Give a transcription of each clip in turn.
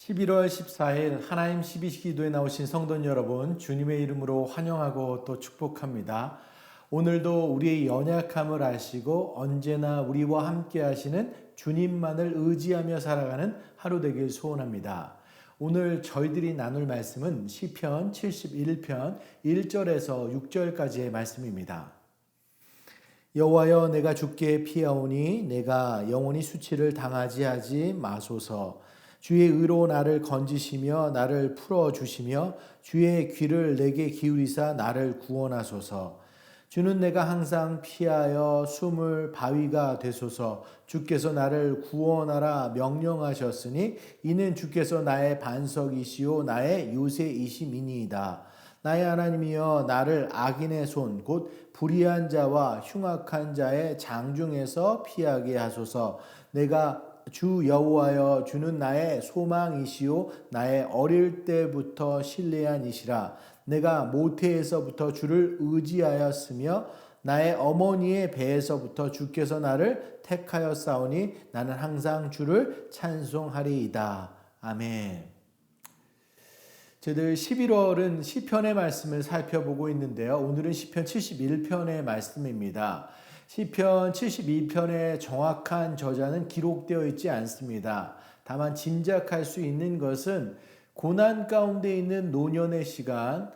11월 14일 하나님 12기도에 나오신 성도 여러분, 주님의 이름으로 환영하고 또 축복합니다. 오늘도 우리의 연약함을 아시고 언제나 우리와 함께 하시는 주님만을 의지하며 살아가는 하루 되길 소원합니다. 오늘 저희들이 나눌 말씀은 시편 71편 1절에서 6절까지의 말씀입니다. 여호와여, 내가 주께 피하오니 내가 영원히 수치를 당하지 하지 마소서. 주의 의로 나를 건지시며 나를 풀어주시며 주의 귀를 내게 기울이사 나를 구원하소서. 주는 내가 항상 피하여 숨을 바위가 되소서. 주께서 나를 구원하라 명령하셨으니 이는 주께서 나의 반석이시오 나의 요새이심이니이다. 나의 하나님이여, 나를 악인의 손 곧 불의한 자와 흉악한 자의 장중에서 피하게 하소서. 내가 주 여호와여, 주는 나의 소망이시오 나의 어릴 때부터 신뢰한 이시라. 내가 모태에서부터 주를 의지하였으며 나의 어머니의 배에서부터 주께서 나를 택하였사오니 나는 항상 주를 찬송하리이다. 아멘. 저희들 11월은 시편의 말씀을 살펴보고 있는데요. 오늘은 시편 71편의 말씀입니다. 시편 72편의 정확한 저자는 기록되어 있지 않습니다. 다만 짐작할 수 있는 것은 고난 가운데 있는 노년의 시간,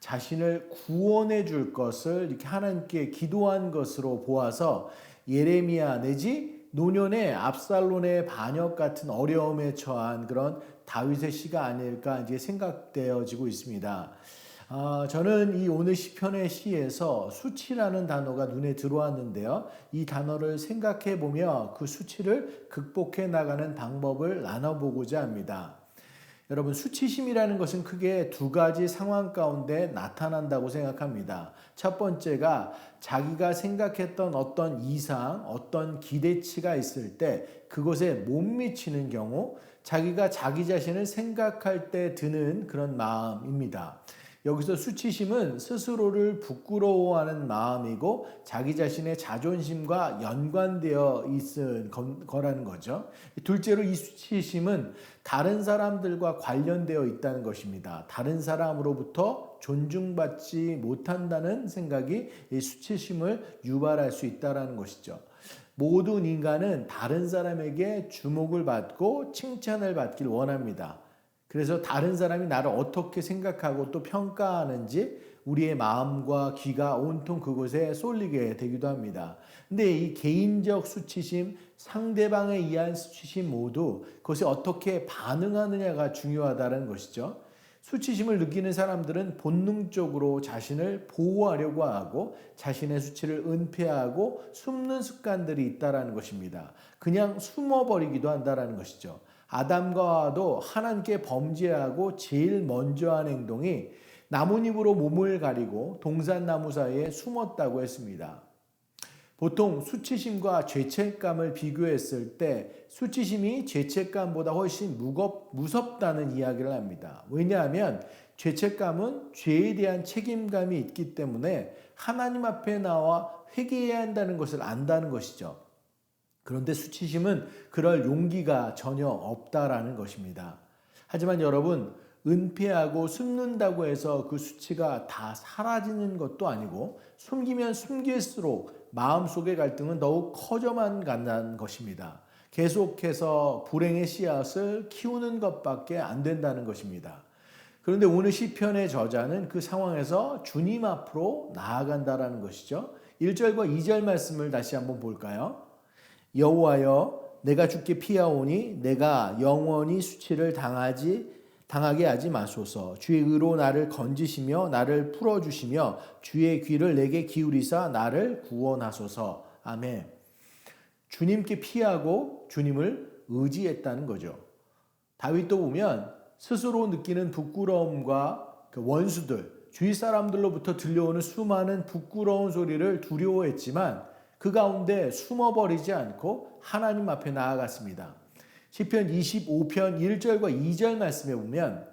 자신을 구원해 줄 것을 이렇게 하나님께 기도한 것으로 보아서 예레미야 내지 노년의 압살론의 반역 같은 어려움에 처한 그런 다윗의 시가 아닐까 이제 생각되어지고 있습니다. 저는 이 오늘 시편의 시에서 수치라는 단어가 눈에 들어왔는데요. 이 단어를 생각해 보며 그 수치를 극복해 나가는 방법을 나눠보고자 합니다. 여러분, 수치심이라는 것은 크게 두 가지 상황 가운데 나타난다고 생각합니다. 첫 번째가 자기가 생각했던 어떤 이상, 어떤 기대치가 있을 때 그것에 못 미치는 경우, 자기가 자기 자신을 생각할 때 드는 그런 마음입니다. 여기서 수치심은 스스로를 부끄러워하는 마음이고 자기 자신의 자존심과 연관되어 있은 거라는 거죠. 둘째로 이 수치심은 다른 사람들과 관련되어 있다는 것입니다. 다른 사람으로부터 존중받지 못한다는 생각이 이 수치심을 유발할 수 있다는 것이죠. 모든 인간은 다른 사람에게 주목을 받고 칭찬을 받길 원합니다. 그래서 다른 사람이 나를 어떻게 생각하고 또 평가하는지 우리의 마음과 귀가 온통 그곳에 쏠리게 되기도 합니다. 근데 이 개인적 수치심, 상대방에 의한 수치심 모두 그것에 어떻게 반응하느냐가 중요하다는 것이죠. 수치심을 느끼는 사람들은 본능적으로 자신을 보호하려고 하고 자신의 수치를 은폐하고 숨는 습관들이 있다는 것입니다. 그냥 숨어버리기도 한다는 것이죠. 아담과 하와도 하나님께 범죄하고 제일 먼저 한 행동이 나뭇잎으로 몸을 가리고 동산나무 사이에 숨었다고 했습니다. 보통 수치심과 죄책감을 비교했을 때 수치심이 죄책감보다 훨씬 무섭다는 이야기를 합니다. 왜냐하면 죄책감은 죄에 대한 책임감이 있기 때문에 하나님 앞에 나와 회개해야 한다는 것을 안다는 것이죠. 그런데 수치심은 그럴 용기가 전혀 없다라는 것입니다. 하지만 여러분, 은폐하고 숨는다고 해서 그 수치가 다 사라지는 것도 아니고 숨기면 숨길수록 마음속의 갈등은 더욱 커져만 간다는 것입니다. 계속해서 불행의 씨앗을 키우는 것밖에 안 된다는 것입니다. 그런데 오늘 시편의 저자는 그 상황에서 주님 앞으로 나아간다라는 것이죠. 1절과 2절 말씀을 다시 한번 볼까요? 여호와여, 내가 주께 피하오니 내가 영원히 수치를 당하게 하지 마소서. 주의 의로 나를 건지시며 나를 풀어주시며 주의 귀를 내게 기울이사 나를 구원하소서. 아멘. 주님께 피하고 주님을 의지했다는 거죠. 다윗도 보면 스스로 느끼는 부끄러움과 그 원수들, 주위 사람들로부터 들려오는 수많은 부끄러운 소리를 두려워했지만 그 가운데 숨어버리지 않고 하나님 앞에 나아갔습니다. 시편 25편 1절과 2절 말씀에 보면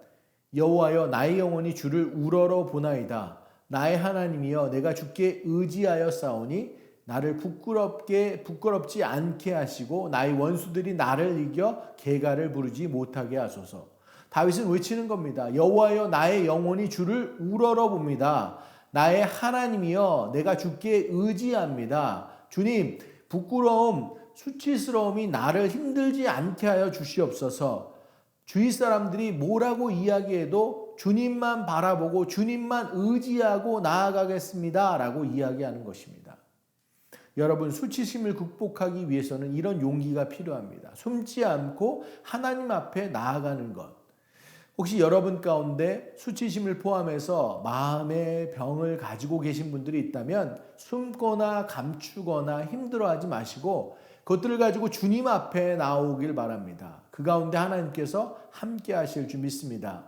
여호와여, 나의 영혼이 주를 우러러 보나이다. 나의 하나님이여, 내가 주께 의지하여 싸우니 나를 부끄럽지 않게 하시고 나의 원수들이 나를 이겨 개가를 부르지 못하게 하소서. 다윗은 외치는 겁니다. 여호와여 나의 영혼이 주를 우러러 봅니다. 나의 하나님이여 내가 주께 의지합니다. 주님, 부끄러움, 수치스러움이 나를 힘들지 않게 하여 주시옵소서. 주위 사람들이 뭐라고 이야기해도 주님만 바라보고 주님만 의지하고 나아가겠습니다 라고 이야기하는 것입니다. 여러분, 수치심을 극복하기 위해서는 이런 용기가 필요합니다. 숨지 않고 하나님 앞에 나아가는 것. 혹시 여러분 가운데 수치심을 포함해서 마음의 병을 가지고 계신 분들이 있다면 숨거나 감추거나 힘들어하지 마시고 그것들을 가지고 주님 앞에 나오길 바랍니다. 그 가운데 하나님께서 함께 하실 줄 믿습니다.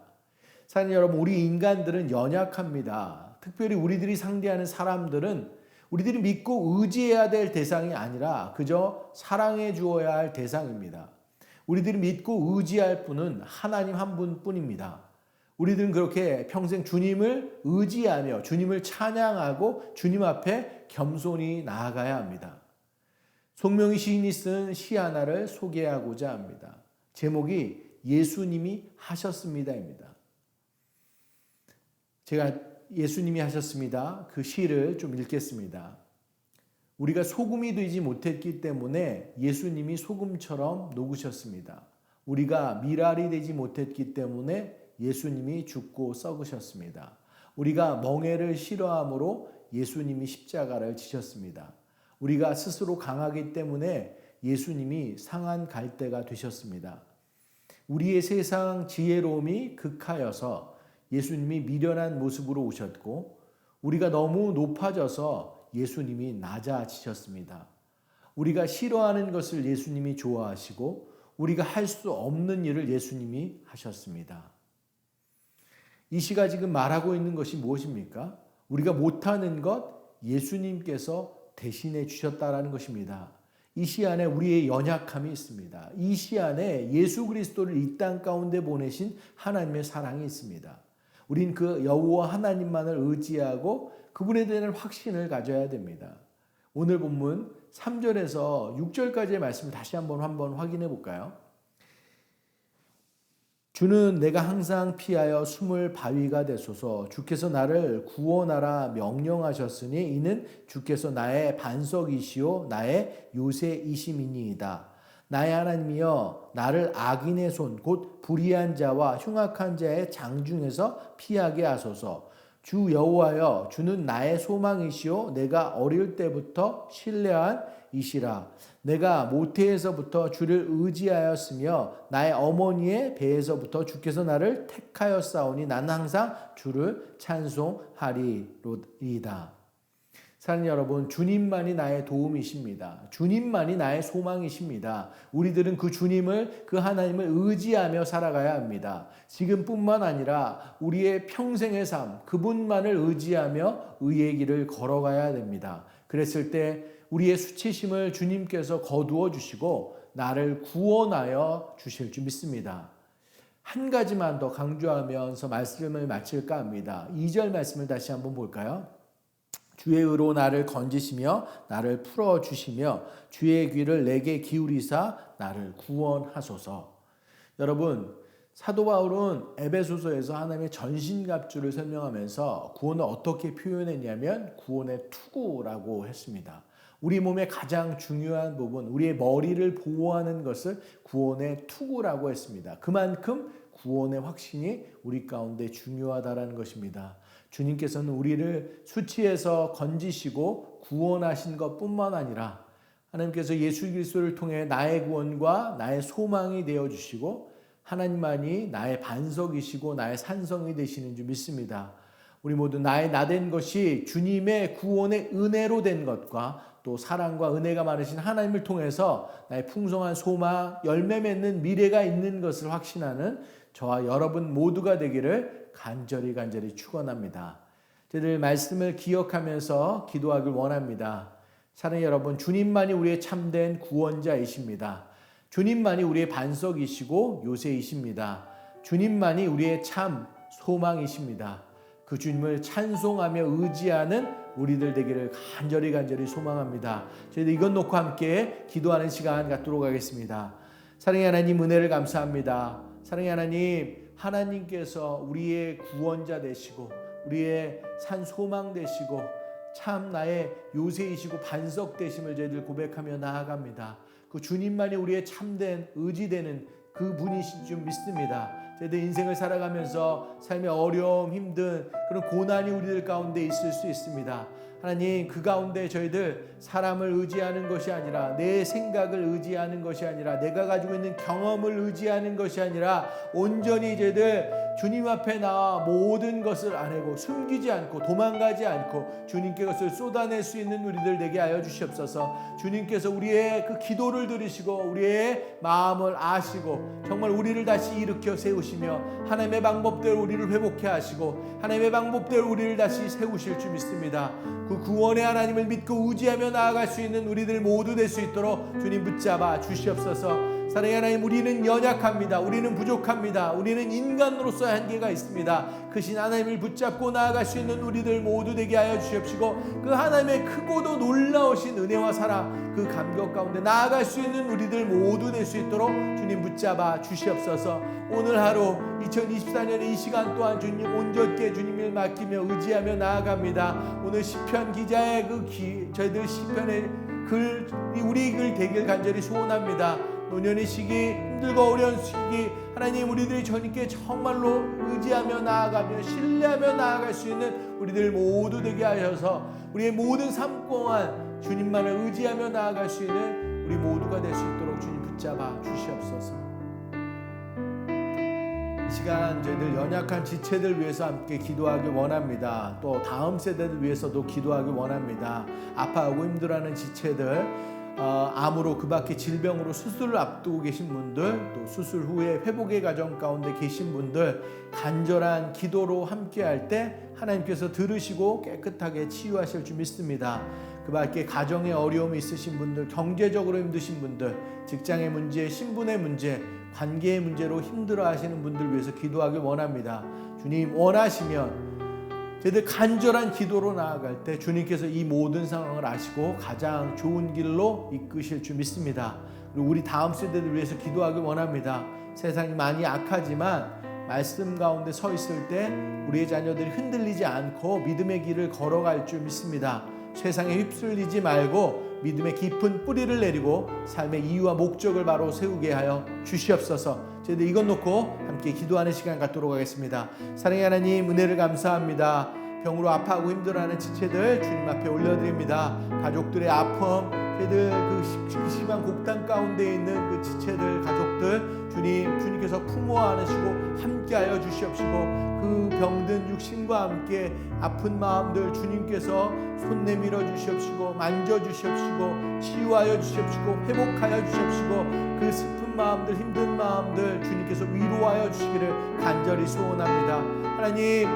사랑하는 여러분, 우리 인간들은 연약합니다. 특별히 우리들이 상대하는 사람들은 우리들이 믿고 의지해야 될 대상이 아니라 그저 사랑해 주어야 할 대상입니다. 우리들이 믿고 의지할 분은 하나님 한 분뿐입니다. 우리들은 그렇게 평생 주님을 의지하며 주님을 찬양하고 주님 앞에 겸손히 나아가야 합니다. 송명희 시인이 쓴 시 하나를 소개하고자 합니다. 제목이 예수님이 하셨습니다입니다. 제가 예수님이 하셨습니다. 그 시를 좀 읽겠습니다. 우리가 소금이 되지 못했기 때문에 예수님이 소금처럼 녹으셨습니다. 우리가 미랄이 되지 못했기 때문에 예수님이 죽고 썩으셨습니다. 우리가 멍에를 싫어함으로 예수님이 십자가를 지셨습니다. 우리가 스스로 강하기 때문에 예수님이 상한 갈대가 되셨습니다. 우리의 세상 지혜로움이 극하여서 예수님이 미련한 모습으로 오셨고 우리가 너무 높아져서 예수님이 낮아지셨습니다. 우리가 싫어하는 것을 예수님이 좋아하시고 우리가 할 수 없는 일을 예수님이 하셨습니다. 이 시가 지금 말하고 있는 것이 무엇입니까? 우리가 못하는 것 예수님께서 대신해 주셨다라는 것입니다. 이 시 안에 우리의 연약함이 있습니다. 이 시 안에 예수 그리스도를 이 땅 가운데 보내신 하나님의 사랑이 있습니다. 우린 그 여호와 하나님만을 의지하고 그분에 대한 확신을 가져야 됩니다. 오늘 본문 3절에서 6절까지의 말씀을 다시 한번 확인해 볼까요? 주는 내가 항상 피하여 숨을 바위가 되소서. 주께서 나를 구원하라 명령하셨으니 이는 주께서 나의 반석이시오 나의 요새이심이니이다. 나의 하나님이여 나를 악인의 손 곧 불의한 자와 흉악한 자의 장중에서 피하게 하소서. 주 여호와여 주는 나의 소망이시오 내가 어릴 때부터 신뢰한 이시라. 내가 모태에서부터 주를 의지하였으며 나의 어머니의 배에서부터 주께서 나를 택하였사오니 나는 항상 주를 찬송하리로이다. 사랑하는 여러분, 주님만이 나의 도움이십니다. 주님만이 나의 소망이십니다. 우리들은 그 주님을, 그 하나님을 의지하며 살아가야 합니다. 지금뿐만 아니라 우리의 평생의 삶, 그분만을 의지하며 의의 길을 걸어가야 됩니다. 그랬을 때 우리의 수치심을 주님께서 거두어 주시고 나를 구원하여 주실 줄 믿습니다. 한 가지만 더 강조하면서 말씀을 마칠까 합니다. 2절 말씀을 다시 한번 볼까요? 주의 의로 나를 건지시며 나를 풀어주시며 주의 귀를 내게 기울이사 나를 구원하소서. 여러분, 사도 바울은 에베소서에서 하나님의 전신갑주를 설명하면서 구원을 어떻게 표현했냐면 구원의 투구라고 했습니다. 우리 몸의 가장 중요한 부분, 우리의 머리를 보호하는 것을 구원의 투구라고 했습니다. 그만큼 구원의 확신이 우리 가운데 중요하다는 것입니다. 주님께서는 우리를 수치에서 건지시고 구원하신 것뿐만 아니라 하나님께서 예수 그리스도를 통해 나의 구원과 나의 소망이 되어주시고 하나님만이 나의 반석이시고 나의 산성이 되시는 줄 믿습니다. 우리 모두 나의 나된 것이 주님의 구원의 은혜로 된 것과 또 사랑과 은혜가 많으신 하나님을 통해서 나의 풍성한 소망, 열매 맺는 미래가 있는 것을 확신하는 저와 여러분 모두가 되기를 간절히 축원합니다. 저희들 말씀을 기억하면서 기도하길 원합니다. 사랑하는 여러분, 주님만이 우리의 참된 구원자이십니다. 주님만이 우리의 반석이시고 요새이십니다. 주님만이 우리의 참 소망이십니다. 그 주님을 찬송하며 의지하는 우리들 되기를 간절히 소망합니다. 저희들 이것 놓고 함께 기도하는 시간 갖도록 하겠습니다. 사랑의 하나님, 은혜를 감사합니다. 사랑의 하나님, 하나님께서 우리의 구원자 되시고 우리의 산 소망 되시고 참 나의 요새이시고 반석 되심을 저희들 고백하며 나아갑니다. 그 주님만이 우리의 참된 의지되는 그 분이신 줄 믿습니다. 저희들 인생을 살아가면서 삶의 어려움, 힘든 그런 고난이 우리들 가운데 있을 수 있습니다. 하나님, 그 가운데 저희들 사람을 의지하는 것이 아니라 내 생각을 의지하는 것이 아니라 내가 가지고 있는 경험을 의지하는 것이 아니라 온전히 저희들 주님 앞에 나와 모든 것을 아뢰고 숨기지 않고 도망가지 않고 주님께 것을 쏟아낼 수 있는 우리들 되게 하여 주시옵소서. 주님께서 우리의 그 기도를 들으시고 우리의 마음을 아시고 정말 우리를 다시 일으켜 세우시며 하나님의 방법대로 우리를 회복해 하시고 하나님의 방법대로 우리를 다시 세우실 줄 믿습니다. 그 구원의 하나님을 믿고 의지하며 나아갈 수 있는 우리들 모두 될 수 있도록 주님 붙잡아 주시옵소서. 사랑의 하나님, 우리는 연약합니다. 우리는 부족합니다. 우리는 인간으로서의 한계가 있습니다. 크신 하나님을 붙잡고 나아갈 수 있는 우리들 모두 되게 하여 주시옵시고 그 하나님의 크고도 놀라우신 은혜와 사랑, 그 감격 가운데 나아갈 수 있는 우리들 모두 될 수 있도록 주님 붙잡아 주시옵소서. 오늘 하루 2024년의 이 시간 또한 주님 온전히 주님을 맡기며 의지하며 나아갑니다. 오늘 시편 기자의 저희들 시편의 글이 우리 글 되길 간절히 소원합니다. 노년의 시기, 힘들고 어려운 시기, 하나님 우리들이 주님께 정말로 의지하며 나아가며 신뢰하며 나아갈 수 있는 우리들 모두 되게 하셔서 우리의 모든 삶 동안 주님만을 의지하며 나아갈 수 있는 우리 모두가 될 수 있도록 주님 붙잡아 주시옵소서. 이 시간 저희들 연약한 지체들 위해서 함께 기도하기 원합니다. 또 다음 세대들 위해서도 기도하기 원합니다. 아파하고 힘들어하는 지체들, 암으로 그 밖에 질병으로 수술을 앞두고 계신 분들, 또 수술 후에 회복의 과정 가운데 계신 분들, 간절한 기도로 함께할 때 하나님께서 들으시고 깨끗하게 치유하실 줄 믿습니다. 그 밖에 가정에 어려움이 있으신 분들, 경제적으로 힘드신 분들, 직장의 문제, 신분의 문제, 관계의 문제로 힘들어 하시는 분들 위해서 기도하기 원합니다. 주님 원하시면 저희들 간절한 기도로 나아갈 때 주님께서 이 모든 상황을 아시고 가장 좋은 길로 이끄실 줄 믿습니다. 그리고 우리 다음 세대들 위해서 기도하기 원합니다. 세상이 많이 악하지만 말씀 가운데 서 있을 때 우리의 자녀들이 흔들리지 않고 믿음의 길을 걸어갈 줄 믿습니다. 세상에 휩쓸리지 말고 믿음의 깊은 뿌리를 내리고 삶의 이유와 목적을 바로 세우게 하여 주시옵소서. 저희들 이것 놓고 함께 기도하는 시간 갖도록 하겠습니다. 사랑의 하나님, 은혜를 감사합니다. 병으로 아파하고 힘들어하는 지체들 주님 앞에 올려드립니다. 가족들의 아픔, 저희들 그 심한 곡탄 가운데 있는 그 지체들, 가족들 주님께서 품어 안으시고 함께하여 주시옵시고 그 병든 육신과 함께 아픈 마음들 주님께서 손 내밀어 주시옵시고 만져 주시옵시고 치유하여 주시옵시고 회복하여 주시옵시고 그 슬픈 마음들, 힘든 마음들 주님께서 위로하여 주시기를 간절히 소원합니다. 하나님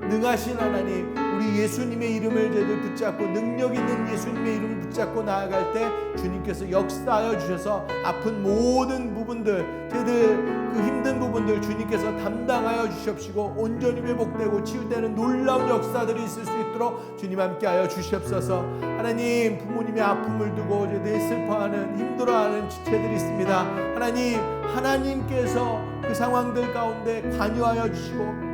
능하신 하나님, 우리 예수님의 이름을 저희들 붙잡고 능력 있는 예수님의 이름을 붙잡고 나아갈 때 주님께서 역사하여 주셔서 아픈 모든 부분들, 저희들 그 힘든 부분들 주님께서 담당하여 주시옵시고 온전히 회복되고 치유되는 놀라운 역사들이 있을 수 있도록 주님 함께하여 주시옵소서. 하나님, 부모님의 아픔을 두고 저희들 슬퍼하는 힘들어하는 지체들이 있습니다. 하나님께서 그 상황들 가운데 관여하여 주시고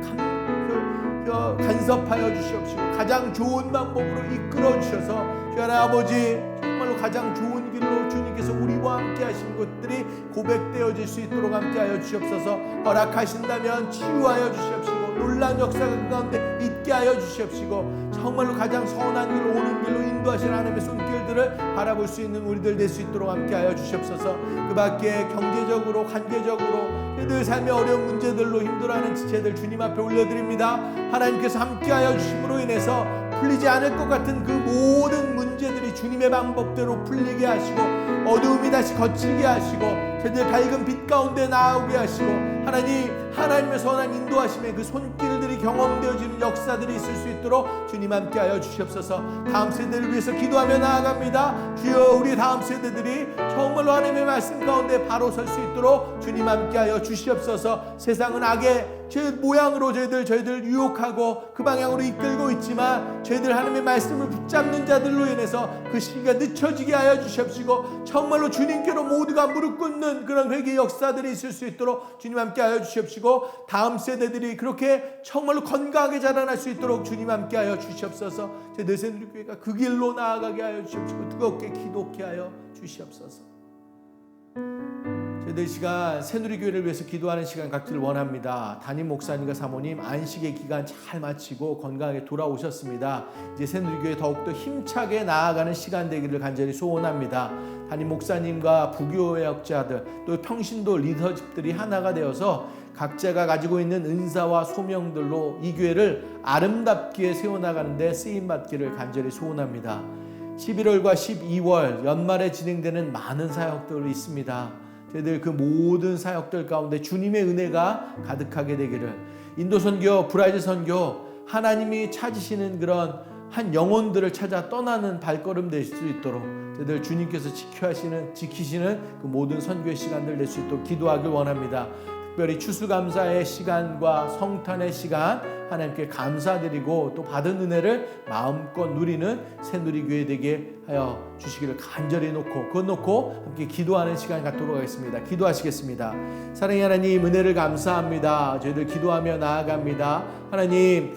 간섭하여 주시옵시고 가장 좋은 방법으로 이끌어 주셔서 주 하나님 아버지 정말로 가장 좋은 길로 주님께서 우리와 함께 하신 것들이 고백되어질 수 있도록 함께 하여 주시옵소서. 허락하신다면 치유하여 주시옵시고 놀라운 역사가 그 가운데 있게 하여 주시옵시고 정말로 가장 선한 길로 오는 길로 인도하시는 하나님의 손길들을 바라볼 수 있는 우리들 될 수 있도록 함께 하여 주시옵소서. 그 밖에 경제적으로 관계적으로 늘 삶의 어려운 문제들로 힘들어하는 지체들 주님 앞에 올려드립니다. 하나님께서 함께하여 주심으로 인해서 풀리지 않을 것 같은 그 모든 문제들이 주님의 방법대로 풀리게 하시고 어두움이 다시 거칠게 하시고 저희들 밝은 빛 가운데 나오게 하시고 하나님의 선한 인도하심의 그 손길들이 경험되어지는 역사들이 있을 수 있도록 주님 함께하여 주시옵소서. 다음 세대를 위해서 기도하며 나아갑니다. 주여, 우리 다음 세대들이 정말로 하나님의 말씀 가운데 바로 설 수 있도록 주님 함께하여 주시옵소서. 세상은 악의 제 모양으로 저희들 유혹하고 그 방향으로 이끌고 있지만 저희들 하나님의 말씀을 붙잡는 자들로 인해서 그 시기가 늦춰지게 하여 주시옵시고 정말로 주님께로 모두가 무릎 꿇는 그런 회개 역사들이 있을 수 있도록 주님 함께 하여 주시옵시고 다음 세대들이 그렇게 정말로 건강하게 자라날 수 있도록 주님 함께 하여 주시옵소서. 저희들 새누리교회가 그 길로 나아가게 하여 주시옵시고 뜨겁게 기도케 하여 주시옵소서. 저희들 시간 새누리교회를 위해서 기도하는 시간 갖기를 원합니다. 담임 목사님과 사모님 안식의 기간 잘 마치고 건강하게 돌아오셨습니다. 이제 새누리교회 더욱더 힘차게 나아가는 시간 되기를 간절히 소원합니다. 담임 목사님과 부교역자들 또 평신도 리더십들이 하나가 되어서 각자가 가지고 있는 은사와 소명들로 이 교회를 아름답게 세워나가는 데 쓰임받기를 간절히 소원합니다. 11월과 12월 연말에 진행되는 많은 사역들이 있습니다. 저희들 그 모든 사역들 가운데 주님의 은혜가 가득하게 되기를, 인도 선교, 브라질 선교, 하나님이 찾으시는 그런 한 영혼들을 찾아 떠나는 발걸음 될 수 있도록 저희들 주님께서 지키시는 그 모든 선교의 시간들 될 수 있도록 기도하길 원합니다. 특별히 추수감사의 시간과 성탄의 시간 하나님께 감사드리고 또 받은 은혜를 마음껏 누리는 새누리교회 되게 하여 주시기를 간절히 놓고 함께 기도하는 시간 갖도록 하겠습니다. 기도하시겠습니다. 사랑의 하나님, 은혜를 감사합니다. 저희들 기도하며 나아갑니다. 하나님,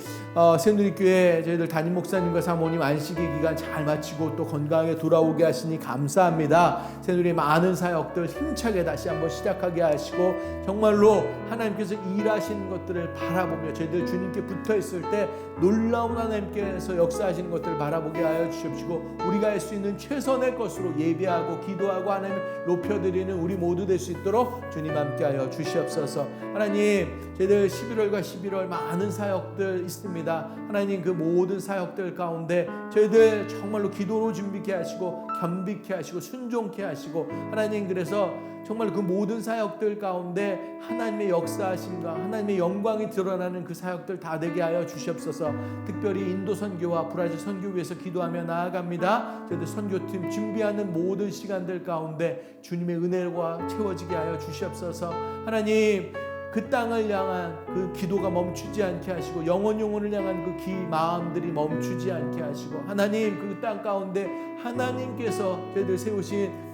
새누리교회 저희들 담임 목사님과 사모님 안식의 기간 잘 마치고 또 건강하게 돌아오게 하시니 감사합니다. 새누리의 많은 사역들 힘차게 다시 한번 시작하게 하시고 정말로 하나님께서 일하시는 것들을 바라보며 저희들 주님께 붙어 있을 때 놀라운 하나님께서 역사하시는 것들을 바라보게 하여 주시옵시고 우리가 할 수 있는 최선의 것으로 예배하고 기도하고 하나님을 높여드리는 우리 모두 될 수 있도록 주님 함께 하여 주시옵소서. 하나님, 저희들 11월과 11월 많은 사역들 있습니다. 하나님, 그 모든 사역들 가운데 저희들 정말로 기도로 준비케 하시고 겸비케 하시고 순종케 하시고 하나님, 그래서 정말 그 모든 사역들 가운데 하나님의 역사하심과 하나님의 영광이 드러나는 그 사역들 다 되게 하여 주시옵소서. 특별히 인도 선교와 브라질 선교 위해서 기도하며 나아갑니다. 저희들 선교팀 준비하는 모든 시간들 가운데 주님의 은혜와 채워지게 하여 주시옵소서. 하나님, 그 땅을 향한 그 기도가 멈추지 않게 하시고 영혼을 향한 그 마음들이 멈추지 않게 하시고 하나님, 그 땅 가운데 하나님께서 저희들 세우신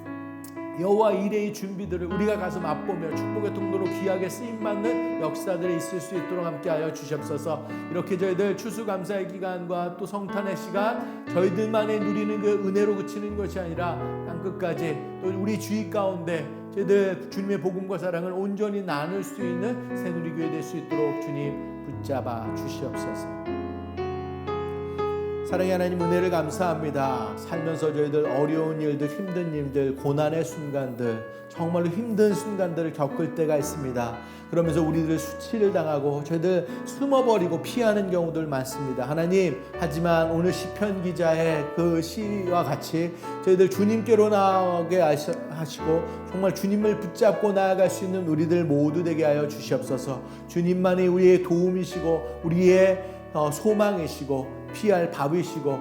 여호와 이레의 준비들을 우리가 가서 맛보며 축복의 통로로 귀하게 쓰임받는 역사들이 있을 수 있도록 함께하여 주시옵소서. 이렇게 저희들 추수감사의 기간과 또 성탄의 시간 저희들만의 누리는 그 은혜로 그치는 것이 아니라 땅끝까지 또 우리 주위 가운데 저희들 주님의 복음과 사랑을 온전히 나눌 수 있는 새누리교회 될 수 있도록 주님 붙잡아 주시옵소서. 사랑의 하나님, 은혜를 감사합니다. 살면서 저희들 어려운 일들, 힘든 일들, 고난의 순간들, 정말로 힘든 순간들을 겪을 때가 있습니다. 그러면서 우리들 수치를 당하고 저희들 숨어버리고 피하는 경우들 많습니다. 하나님, 하지만 오늘 시편 기자의 그 시와 같이 저희들 주님께로 나아가게 하시고 정말 주님을 붙잡고 나아갈 수 있는 우리들 모두 되게 하여 주시옵소서. 주님만이 우리의 도움이시고 우리의 소망이시고 피할 밥이시고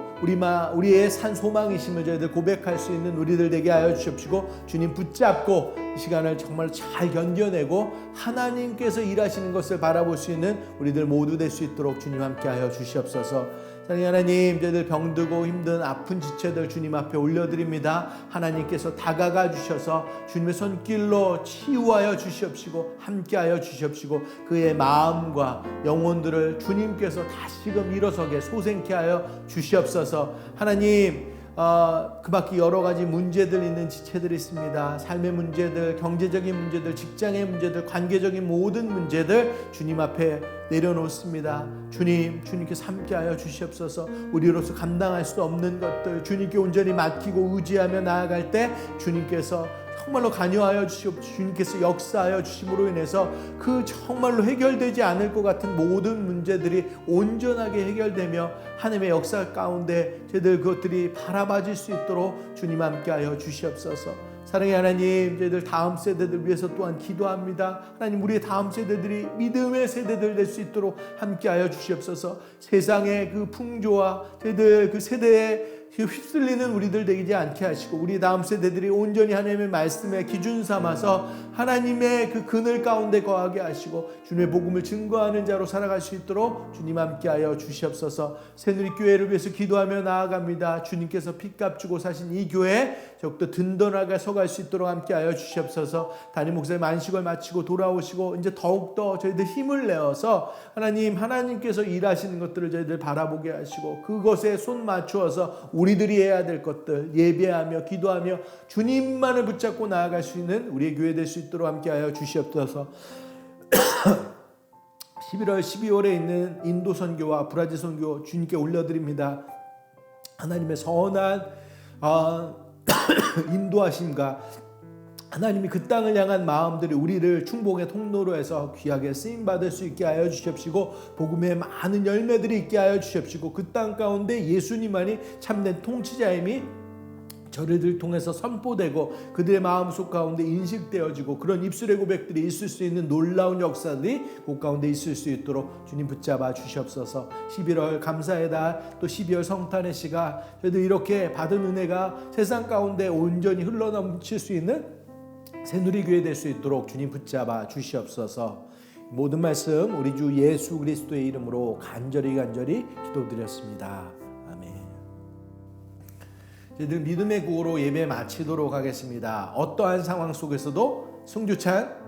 우리의 산 소망이심을 저희들 고백할 수 있는 우리들 되게 하여 주십시고 주님 붙잡고 이 시간을 정말 잘 견뎌내고 하나님께서 일하시는 것을 바라볼 수 있는 우리들 모두 될 수 있도록 주님 함께 하여 주시옵소서. 사랑하는 하나님, 저희들 병들고 힘든 아픈 지체들 주님 앞에 올려드립니다. 하나님께서 다가가 주셔서 주님의 손길로 치유하여 주시옵시고 함께하여 주시옵시고 그의 마음과 영혼들을 주님께서 다시금 일어서게 소생케 하여 주시옵소서. 하나님, 그 밖에 여러 가지 문제들 있는 지체들이 있습니다. 삶의 문제들, 경제적인 문제들, 직장의 문제들, 관계적인 모든 문제들 주님 앞에 내려놓습니다. 주님께서 함께하여 주시옵소서. 우리로서 감당할 수 없는 것들 주님께 온전히 맡기고 의지하며 나아갈 때 주님께서 정말로 관여하여 주시고 주님께서 역사하여 주심으로 인해서 그 정말로 해결되지 않을 것 같은 모든 문제들이 온전하게 해결되며 하나님의 역사 가운데 저희들 그것들이 바라봐질 수 있도록 주님 함께하여 주시옵소서. 사랑의 하나님, 저희들 다음 세대들 위해서 또한 기도합니다. 하나님, 우리의 다음 세대들이 믿음의 세대들 될 수 있도록 함께하여 주시옵소서. 세상의 그 풍조와 저희들 그 세대의 휩쓸리는 우리들 되지 않게 하시고 우리 다음 세대들이 온전히 하나님의 말씀에 기준 삼아서 하나님의 그 그늘 가운데 거하게 하시고 주님의 복음을 증거하는 자로 살아갈 수 있도록 주님 함께하여 주시옵소서. 새누리교회를 위해서 기도하며 나아갑니다. 주님께서 피값 주고 사신 이 교회 더욱더 든든하게 서갈 수 있도록 함께하여 주시옵소서. 담임 목사님 안식을 마치고 돌아오시고 이제 더욱더 저희들 힘을 내어서 하나님께서 일하시는 것들을 저희들 바라보게 하시고 그것에 손 맞추어서 우리들이 해야 될 것들 예배하며 기도하며 주님만을 붙잡고 나아갈 수 있는 우리의 교회 될 수 있도록 함께하여 주시옵소서. 11월 12월에 있는 인도 선교와 브라질 선교 주님께 올려드립니다. 하나님의 선한 인도하심과 하나님이 그 땅을 향한 마음들이 우리를 충복의 통로로 해서 귀하게 쓰임받을 수 있게 하여 주십시고 복음의 많은 열매들이 있게 하여 주십시고 그 땅 가운데 예수님만이 참된 통치자임이 저희들 통해서 선포되고 그들의 마음속 가운데 인식되어지고 그런 입술의 고백들이 있을 수 있는 놀라운 역사들이 그 가운데 있을 수 있도록 주님 붙잡아 주시옵소서. 11월 감사의 달 또 12월 성탄의 시가 저희들 이렇게 받은 은혜가 세상 가운데 온전히 흘러넘칠 수 있는 새누리교회 될 수 있도록 주님 붙잡아 주시옵소서. 모든 말씀 우리 주 예수 그리스도의 이름으로 간절히 기도드렸습니다. 아멘. 저희들 믿음의 구호로 예배 마치도록 하겠습니다. 어떠한 상황 속에서도 승주찬